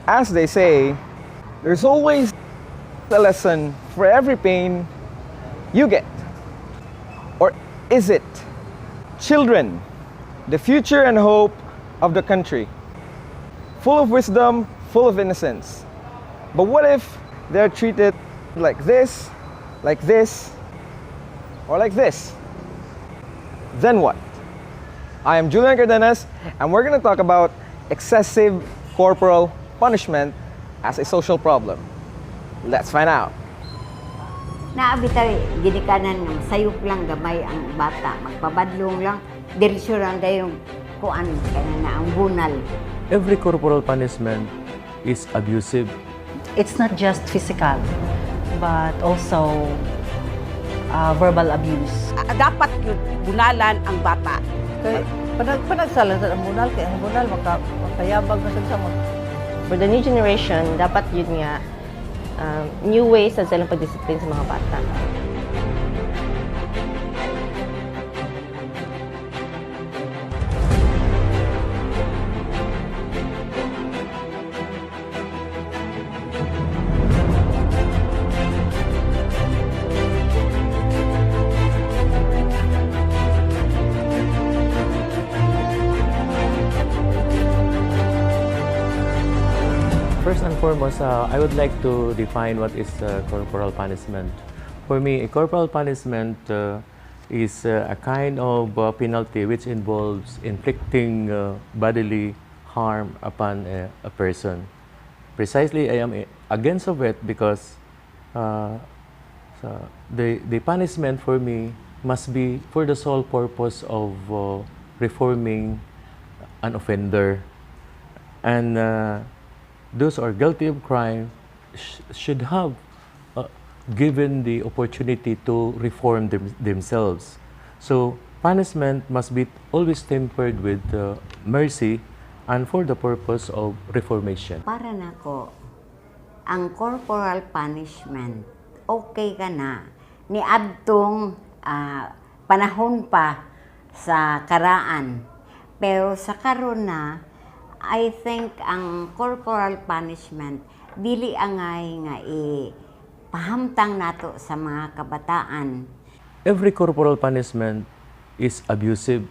As they say, there's always a lesson for every pain you get. Or is it? Children, the future and hope of the country. Full of wisdom, full of innocence. But what if they're treated like this, or like this? Then what? I am Julian Cardenas, and we're going to talk about excessive corporal punishment as a social problem. Let's find out. Naabitay, ginikanan ng sayop lang gamay ang bata, magpabadlong lang, diretso lang dahil kuan kaya na ang bunal. Every corporal punishment is abusive. It's not just physical, but also verbal abuse. Dapat yun, bunalan ang bata. Kaya panagsala sa ang bunal, kaya ang bunal makayabag na sa mo. For the new generation, dapat yun nga, new ways sa silang pagdisiplin sa mga bata. First and foremost, I would like to define what is corporal punishment. For me, a corporal punishment is a kind of penalty which involves inflicting bodily harm upon a person. Precisely, I am against of it because the punishment for me must be for the sole purpose of reforming an offender. And those who are guilty of crime should have given the opportunity to reform themselves. So punishment must be always tempered with mercy and for the purpose of reformation. Para nako, ang corporal punishment, okay ka na. Ni adtong panahon pa sa karaan. Pero sa karon na, I think ang corporal punishment dili angay nga pahamtang nato sa mga kabataan. Every corporal punishment is abusive,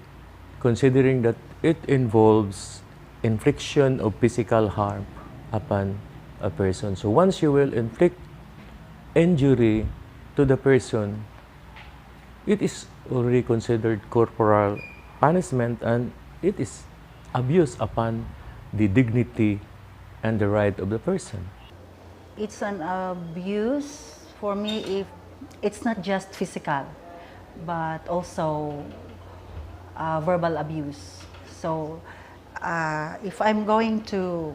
considering that it involves infliction of physical harm upon a person. So once you will inflict injury to the person, it is already considered corporal punishment and it is abuse upon the dignity and the right of the person. It's an abuse for me if it's not just physical, but also verbal abuse. So if I'm going to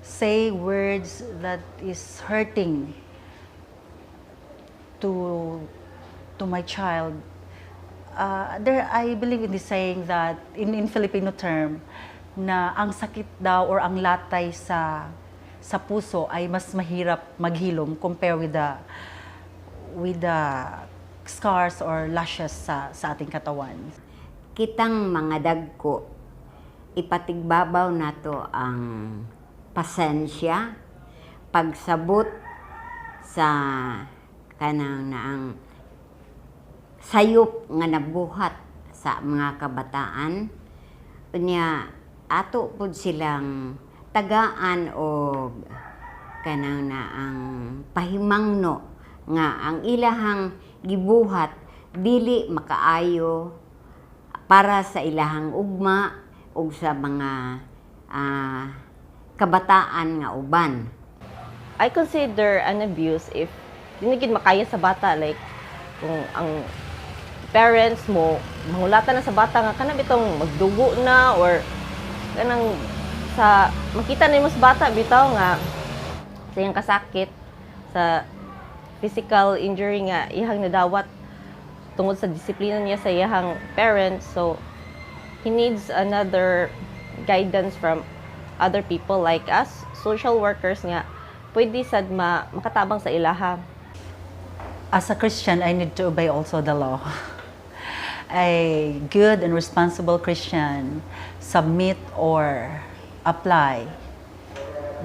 say words that is hurting to my child, I believe in the saying that in Filipino term na ang sakit daw or ang latay sa puso ay mas mahirap maghilom compare with the scars or lashes sa ating katawan. Kitang mga dagko, ipatigbabaw nato ang pasensya, pagsabot sa kanang naang sayop nga nabuhat sa mga kabataan. Unya ato pud silang tagaan o kanang na ang pahimangno nga ang ilahang gibuhat dili makaayo para sa ilahang ugma ug sa mga kabataan nga uban. I consider an abuse if dinigid makaya sa bata, like kung ang parents mo mangulatan na sa bata nga kana bitong magdugo na or kanang sa makita na mo sa bata bitaw nga sa iyang kasakit sa physical injury nga iyang nadawat tungod sa disiplina niya sa iyang parents, so he needs another guidance from other people like us social workers nga pwede sad makatabang sa ilaha. As a Christian, I need to obey also the law. A good and responsible Christian submit or apply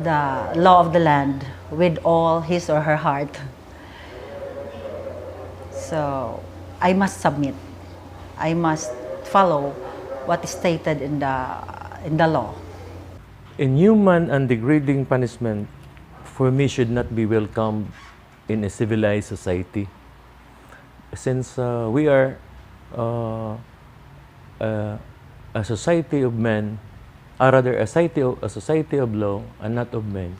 the law of the land with all his or her heart. So I must submit. I must follow what is stated in the law. Inhuman and degrading punishment for me should not be welcomed in a civilized society. Since we are a society of men, or rather a society of law and not of men,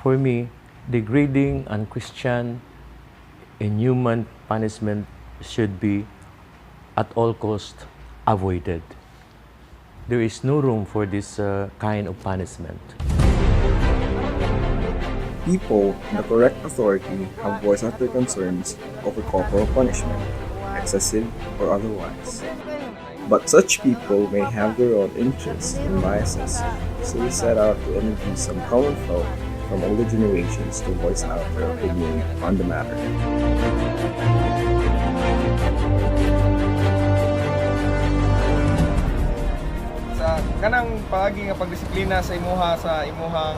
for me, degrading, unchristian, inhuman punishment should be at all cost avoided. There is no room for this kind of punishment. People in the correct authority have voiced out their concerns over corporal punishment, excessive or otherwise. But such people may have their own interests and biases, so we set out to interview some common folk from older generations to voice out their opinion on the matter. Sa kanang paagi nga pagdisiplina sa imuhang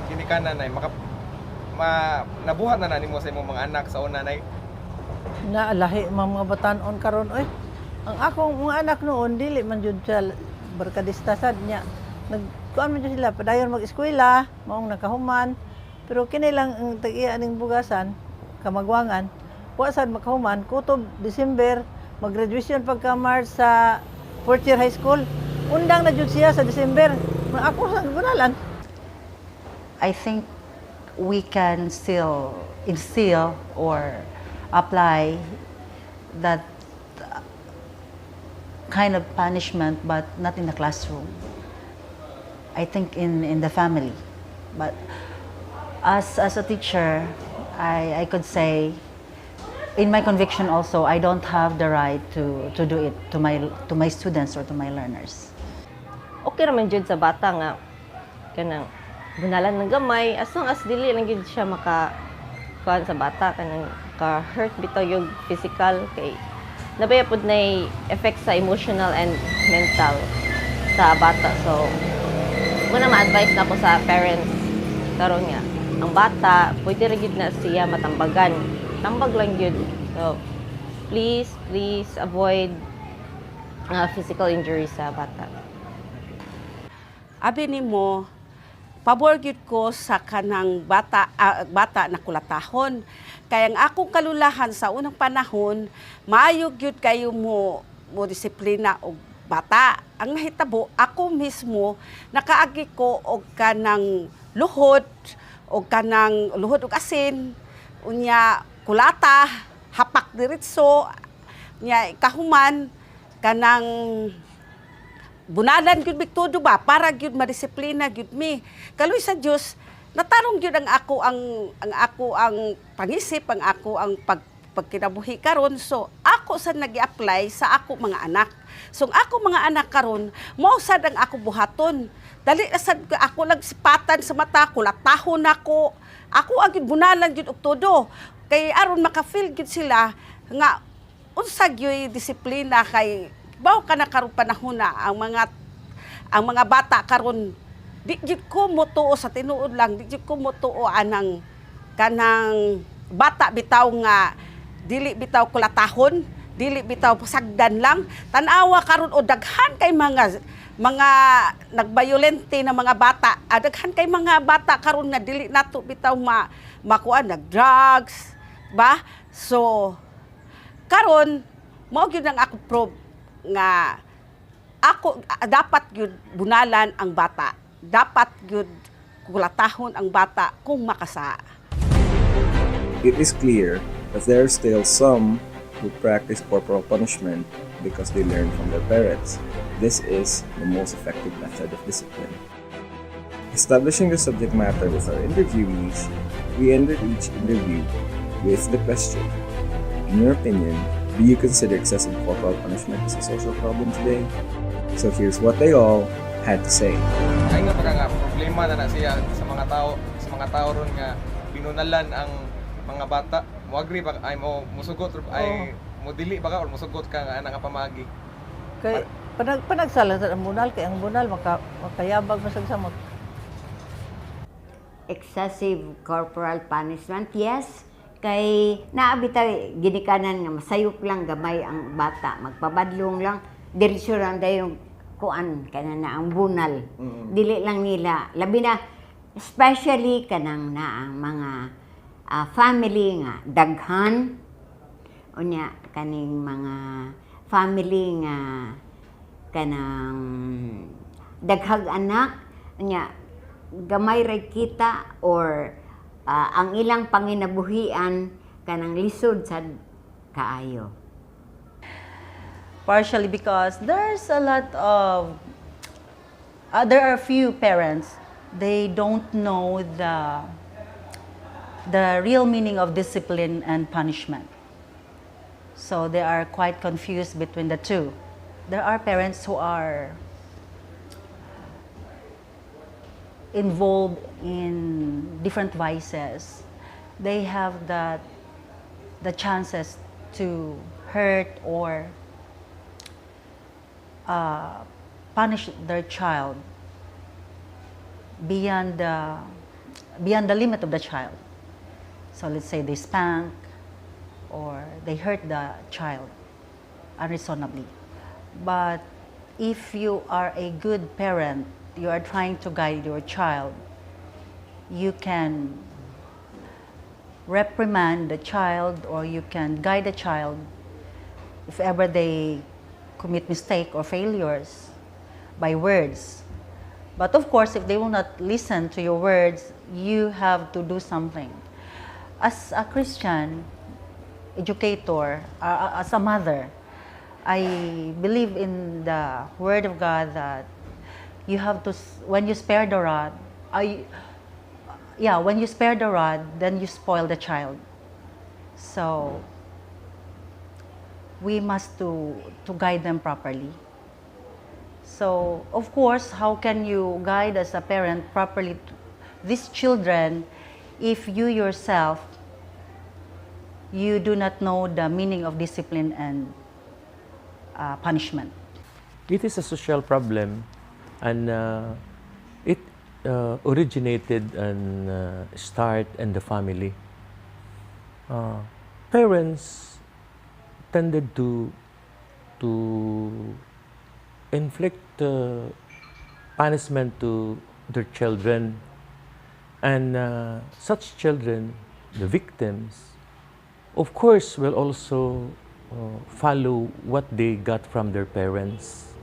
ginikanan ay nabuhat na nimo sa imong mga anak sa una nay. Naalahi mga batanon karon oy. Ang akong mga anak noon dili man jud sa barkadista sad niya. Nagkuan man jud sila padayon mag-eskwela, maong nakahuman. Pero kini lang ang tag-iya ning bugasan, kamagwangan. Wa sad makahuman kutob December, mag-graduation pagka March sa fourth year high school. Undang na jud siya sa December. Ako sa gunalan. I think we can still instill or apply that kind of punishment, but not in the classroom. I think in the family. But as a teacher, I could say, in my conviction also, I don't have the right to do it to my students or to my learners. Okay naman jud sa bata nga kanang bunalan ng gamay as long as dili lang gid siya kuan sa bata kanang ka-hurt bitaw yung physical kay nabaya pud na effect sa emotional and mental sa bata. So muna ma-advise na ko sa parents karon nga ang bata pwede ra gid na siya matambagan, tambag lang gid. So please avoid physical injury sa bata. Abi nimo, pabor gyud ko sa kanang bata na kulatahon. Kaya ang akong kalulahan sa unang panahon, maayo gyud kayo mo disiplina og bata. Ang nahitabo, ako mismo nakaagi ko og kanang luhod og asin, unya kulata, hapak diretso, nya kahuman kanang bunalan gyud bigtudo ba para gyud madisiplina gyud mi. Kaloy sa Dios natarong gyud ang ako ang pangisip, ang ako ang pagkinabuhi karon. So ako sad nagi-apply sa ako mga anak. So ako mga anak karon mao sad ang ako buhaton. Dali na sad ako nagsipatan sa mata, kulatahon ako. Ako ang gyud bunalan gyud og todo. Kay aron maka-feel gyud sila nga unsa gyud disiplina kay bawo ka na karon panahon na ang mga bata karon di jud ko motuo sa tinuod lang, di jud ko motuo anang kanang bata bitaw nga dili bitaw kulatahon, dili bitaw pasagdan lang. Tan-awa karon o daghan kay mga nagbayolente na mga bata, daghan kay mga bata karon nga dili nato bitaw makuan nag-drugs ba. So karon mao gyud ang ako probe nga ako dapat gyud bunalan ang bata, dapat gyud kulatahon ang bata kung makasa. It is clear that there are still some who practice corporal punishment because they learn from their parents. This is the most effective method of discipline. Establishing the subject matter with our interviewees, we ended each interview with the question: in your opinion, do you consider excessive corporal punishment as a social problem today? So here's what they all had to say. Ay nga nga problema na siya sa mga tao ron nga binunalan ang mga bata. Mo agree ba ay mo musugot ay mo dili ba ka or musugot ka nga nga pamagi? Kay panagsala sa bunal kay ang bunal makayabag masag samot. excessive corporal punishment, yes. Kay naabitay ginikanan nga masayop lang gamay ang bata, magpabadlong lang, diretso lang dayon kuan kanana ang bunal. Dili lang nila labi na especially kanang na ang mga family nga daghan unya kaning mga family nga kanang daghag anak unya gamay ra kita or ang ilang panginabuhian kanang lisod sa kaayo. Partially because there's a lot of, there are few parents, they don't know the real meaning of discipline and punishment. So they are quite confused between the two. There are parents who are involved in different vices. They have the chances to hurt or punish their child beyond the limit of the child. So let's say they spank or they hurt the child unreasonably. But if you are a good parent, you are trying to guide your child, you can reprimand the child or you can guide the child if ever they commit mistake or failures by words. But of course, if they will not listen to your words, you have to do something. As a Christian educator, as a mother, I believe in the Word of God that you have to, when you spare the rod, when you spare the rod, then you spoil the child. So we must to guide them properly. So of course, how can you guide as a parent properly these children if you yourself, you do not know the meaning of discipline and punishment? It is a social problem, and it originated and start in the family. Parents tended to inflict punishment to their children, and such children, the victims, of course, will also follow what they got from their parents.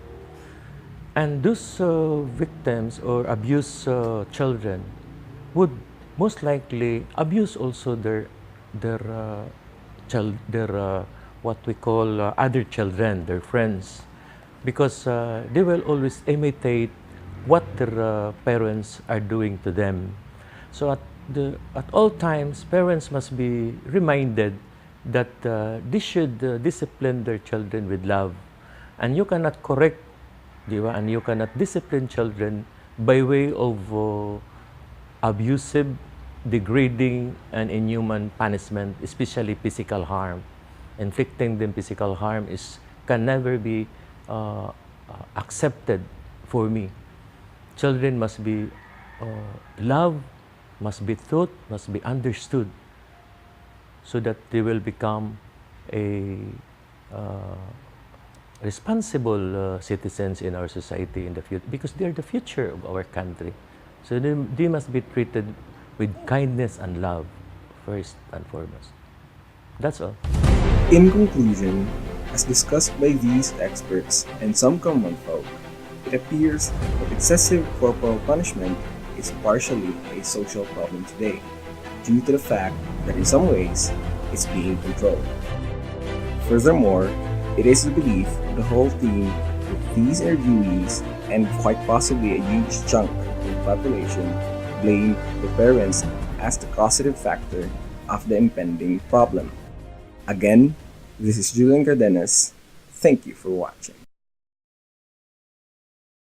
And those victims or abused children would most likely abuse also their what we call other children, their friends, because they will always imitate what their parents are doing to them. So at all times, parents must be reminded that they should discipline their children with love, and you cannot correct, and you cannot discipline children by way of abusive, degrading, and inhuman punishment, especially physical harm. Inflicting them physical harm can never be accepted for me. Children must be loved, must be taught, must be understood, so that they will become a responsible citizens in our society in the future, because they are the future of our country. So they must be treated with kindness and love, first and foremost. That's all. In conclusion, as discussed by these experts and some common folk, it appears that excessive corporal punishment is partially a social problem today, due to the fact that in some ways, it's being controlled. Furthermore, it is the belief of the whole team that these interviewees, and quite possibly a huge chunk of the population, blame the parents as the causative factor of the impending problem. Again, this is Julian Cardenas. Thank you for watching.